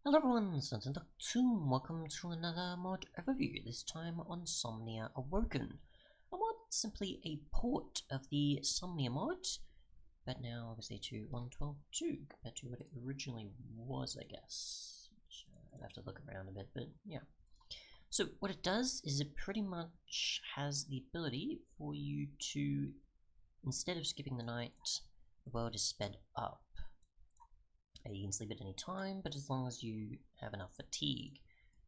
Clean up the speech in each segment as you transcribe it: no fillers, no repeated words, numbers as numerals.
Hello everyone, it's Untitled Chapter. Welcome to another mod overview, this time on Somnia Awoken. A mod simply a port of the Somnia mod, but now obviously to 1.12.2 compared to what it originally was, I guess. Which, I'd have to look around a bit, but yeah. So what it does is it pretty much has the ability for you to, instead of skipping the night, the world is sped up. You can sleep at any time, but as long as you have enough fatigue,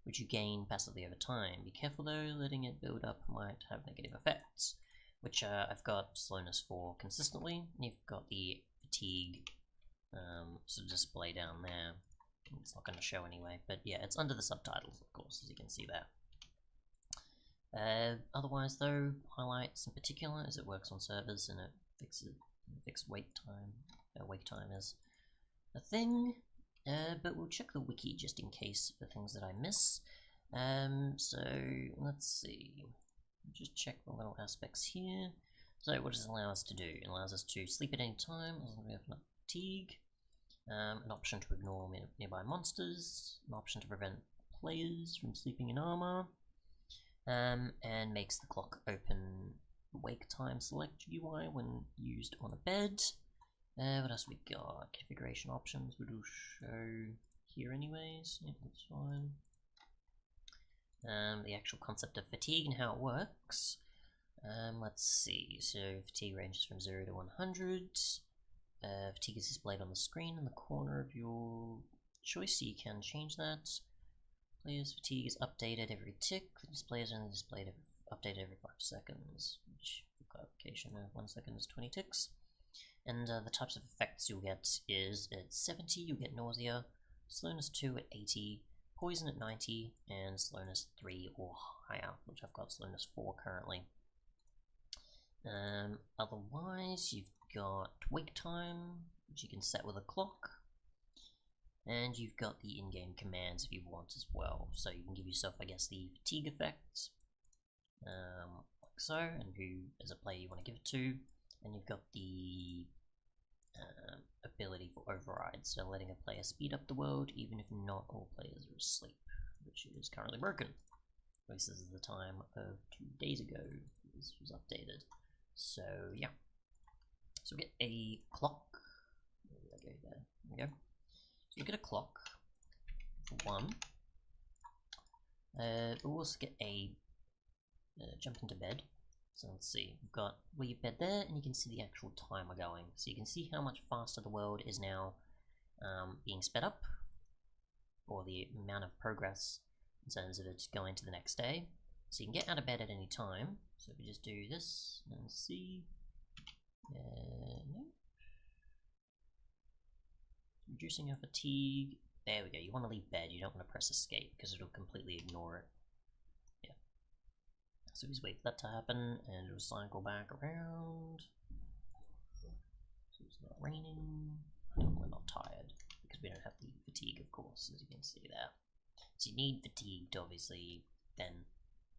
which you gain passively over time. Be careful though, letting it build up might have negative effects, which I've got slowness for consistently, and you've got the fatigue sort of display down there. It's not going to show anyway, but yeah, it's under the subtitles, of course, as you can see there. Otherwise though, highlights in particular is it works on servers and it fixes wake time is a thing, but we'll check the wiki just in case for things that I miss. So let's see, just check the little aspects here. So what does it allow us to do? It allows us to sleep at any time as long as we have enough fatigue, an option to ignore nearby monsters, an option to prevent players from sleeping in armor, and makes the clock open wake time select UI when used on a bed. What else we got? Configuration options, which will show here anyways. Yeah, that's fine. The actual concept of fatigue and how it works. Let's see. So fatigue ranges from 0 to 100. Fatigue is displayed on the screen in the corner of your choice, so you can change that. Players' fatigue is updated every tick. The display is only updated every 5 seconds, which for clarification, 1 second is 20 ticks. And the types of effects you'll get is at 70 you'll get nausea, slowness 2 at 80, poison at 90, and slowness 3 or higher, which I've got slowness 4 currently. Otherwise you've got wake time, which you can set with a clock, and you've got the in-game commands if you want as well. So you can give yourself, I guess, the fatigue effect, like so, and who as a player you want to give it to. And you've got the ability for override, so letting a player speed up the world even if not all players are asleep, which is currently broken. At least this is the time of 2 days ago this was updated. So yeah. So we get a clock. Where did I go there? There we go. So we get a clock for 1. We'll also get a jump into bed. So let's see, we've got your bed there, and you can see the actual timer going. So you can see how much faster the world is now being sped up, or the amount of progress in terms of it going to the next day. So you can get out of bed at any time. So if we just do this and see, no. Reducing our fatigue. There we go. You want to leave bed. You don't want to press escape because it'll completely ignore it. So we just wait for that to happen, and it'll cycle back around. So it's not raining, and we're not tired, because we don't have the fatigue, of course, as you can see there. So you need fatigue to obviously then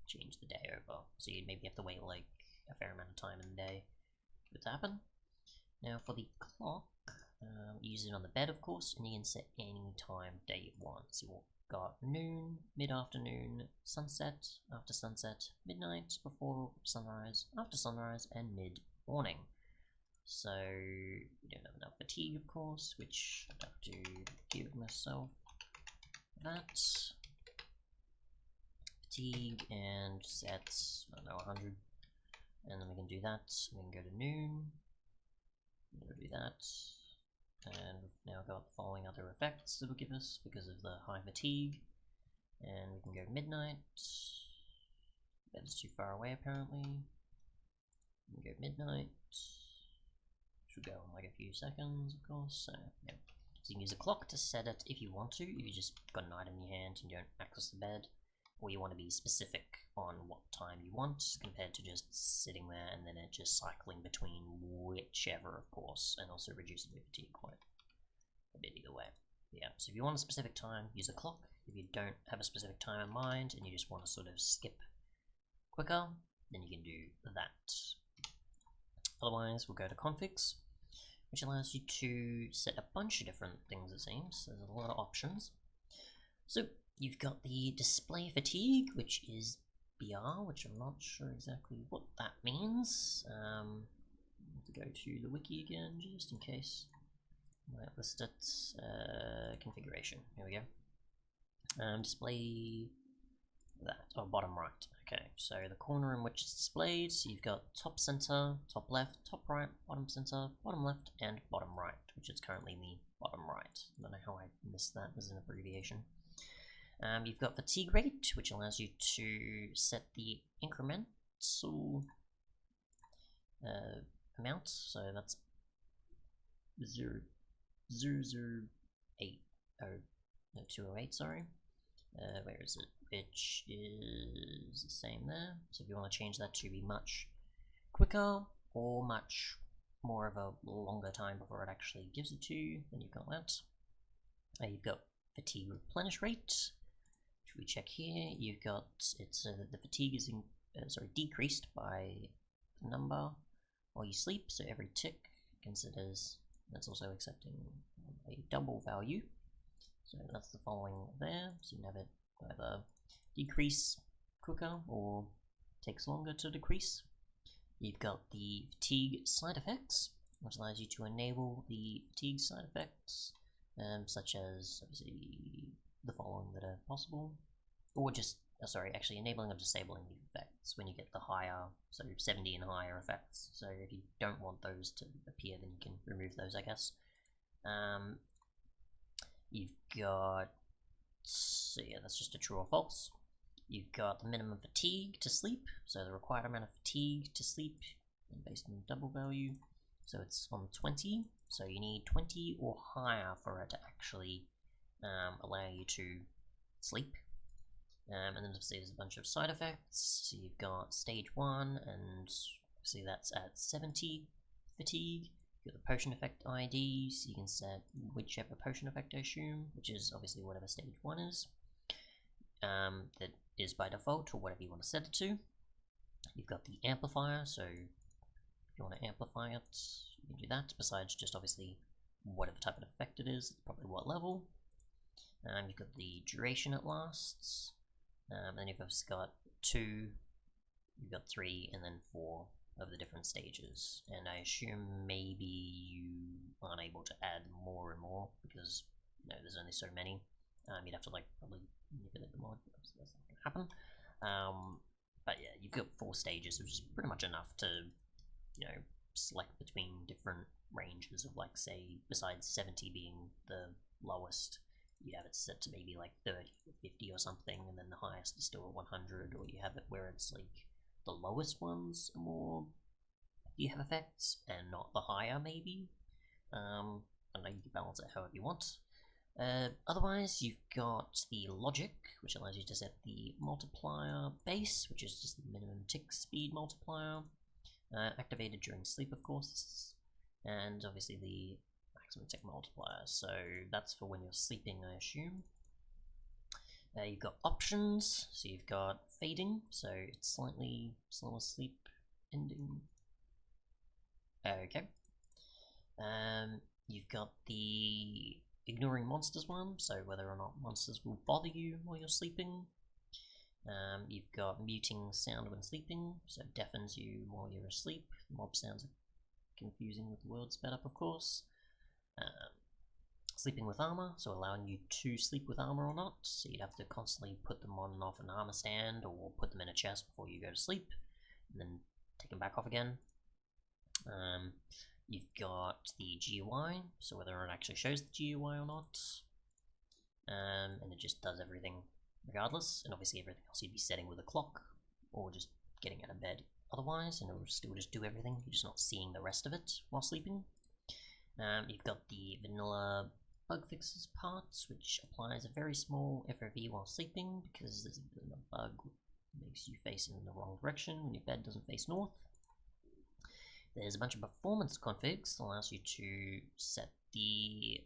change the day over. So you maybe have to wait like a fair amount of time in the day for it to happen. Now for the clock, use it on the bed, of course, and you can set any time of day you want. So you've got noon, mid-afternoon, sunset, after sunset, midnight, before sunrise, after sunrise, and mid-morning. So we don't have enough fatigue, of course, which I'd have to give myself that. Fatigue and set, I don't know, 100. And then we can do that. We can go to noon. We're going to do that. And we've now got the following other effects that will give us because of the high fatigue. And we can go midnight. That is too far away apparently. We can go midnight. Should go in like a few seconds, of course. So yeah. So you can use a clock to set it if you want to. If you just got an item in your hand and you don't access the bed, or you want to be specific on what time you want, compared to just sitting there and then it just cycling between whichever, of course, and also reducing your fatigue quite a bit either way. Yeah, so if you want a specific time, use a clock. If you don't have a specific time in mind and you just want to sort of skip quicker, then you can do that. Otherwise, we'll go to configs, which allows you to set a bunch of different things, it seems. There's a lot of options. So you've got the display fatigue, which is BR, which I'm not sure exactly what that means. I have to go to the wiki again, just in case. Might list it. Configuration. Here we go. Display that. Oh, bottom right. Okay, so the corner in which it's displayed, so you've got top center, top left, top right, bottom center, bottom left, and bottom right, which is currently the bottom right. I don't know how I missed that as an abbreviation. You've got fatigue rate, which allows you to set the incremental amount, so that's 0.008, oh, no, 208, sorry. Where is it? Which is the same there. So if you want to change that to be much quicker or much more of a longer time before it actually gives it to you, then you've got that. You've got fatigue replenish rate. If we check here, you've got it's the fatigue is decreased by the number while you sleep. So every tick considers that's also accepting a double value. So that's the following there. So you can have it either decrease quicker or takes longer to decrease. You've got the fatigue side effects, which allows you to enable the fatigue side effects, such as obviously the following that are possible, or just actually enabling or disabling the effects when you get the higher, so 70 and higher effects. So if you don't want those to appear, then you can remove those, I guess. You've got, so yeah, that's just a true or false. You've got the minimum fatigue to sleep, so the required amount of fatigue to sleep based on the double value. So it's on 20, so you need 20 or higher for it to actually allow you to sleep. And then obviously there's a bunch of side effects. So you've got stage 1, and see that's at 70 fatigue. You've got the potion effect ID, so you can set whichever potion effect I assume, which is obviously whatever stage 1 is. That is by default, or whatever you want to set it to. You've got the amplifier, so if you want to amplify it, you can do that, besides just obviously whatever type of effect it is, probably what level. You've got the duration it lasts, then you've obviously got 2, you've got 3, and then 4 of the different stages. And I assume maybe you aren't able to add more and more, because there's only so many. You'd have to probably manipulate the mod, but that's not going to happen. But yeah, you've got 4 stages, which is pretty much enough to select between different ranges of, say, besides 70 being the lowest, you have it set to maybe 30 or 50 or something, and then the highest is still at 100, or you have it where it's the lowest ones are more, you have effects, and not the higher maybe. I don't know, you can balance it however you want. Otherwise, you've got the logic, which allows you to set the multiplier base, which is just the minimum tick speed multiplier, activated during sleep, of course, and obviously the maximum tick multiplier, so that's for when you're sleeping, I assume. You've got options, so you've got fading, so it's slightly slower sleep ending. Okay. You've got the ignoring monsters one, so whether or not monsters will bother you while you're sleeping. You've got muting sound when sleeping, so it deafens you while you're asleep. Mob sounds are confusing with the word sped up, of course. Sleeping with armor, so allowing you to sleep with armor or not, so you'd have to constantly put them on and off an armor stand, or put them in a chest before you go to sleep, and then take them back off again. You've got the GUI, so whether it actually shows the GUI or not, and it just does everything regardless, and obviously everything else you'd be setting with a clock, or just getting out of bed otherwise, and it will still just do everything, you're just not seeing the rest of it while sleeping. You've got the vanilla bug fixes parts, which applies a very small FOV while sleeping, because there's a bug that makes you face in the wrong direction when your bed doesn't face north. There's a bunch of performance configs that allows you to set the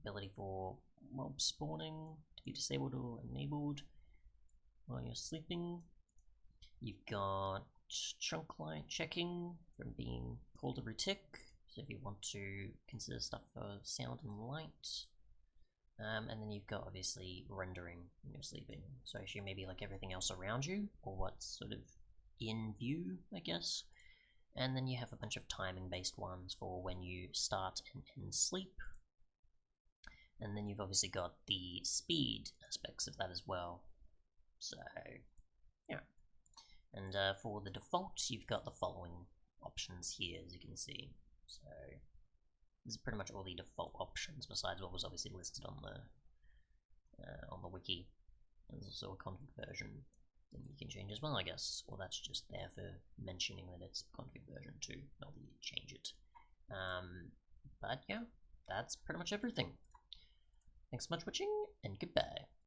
ability for mob spawning to be disabled or enabled while you're sleeping. You've got chunk light checking from being called every tick, so if you want to consider stuff for sound and light. And then you've got obviously rendering when you're sleeping. So actually maybe like everything else around you, or what's sort of in view, I guess. And then you have a bunch of timing based ones for when you start and end sleep. And then you've obviously got the speed aspects of that as well. So, yeah. And for the default, you've got the following options here, as you can see. So, this is pretty much all the default options, besides what was obviously listed on the wiki. There's also a config version that you can change as well, I guess. Or that's just there for mentioning that it's config version 2, not that you change it. But yeah, that's pretty much everything. Thanks so much for watching, and goodbye.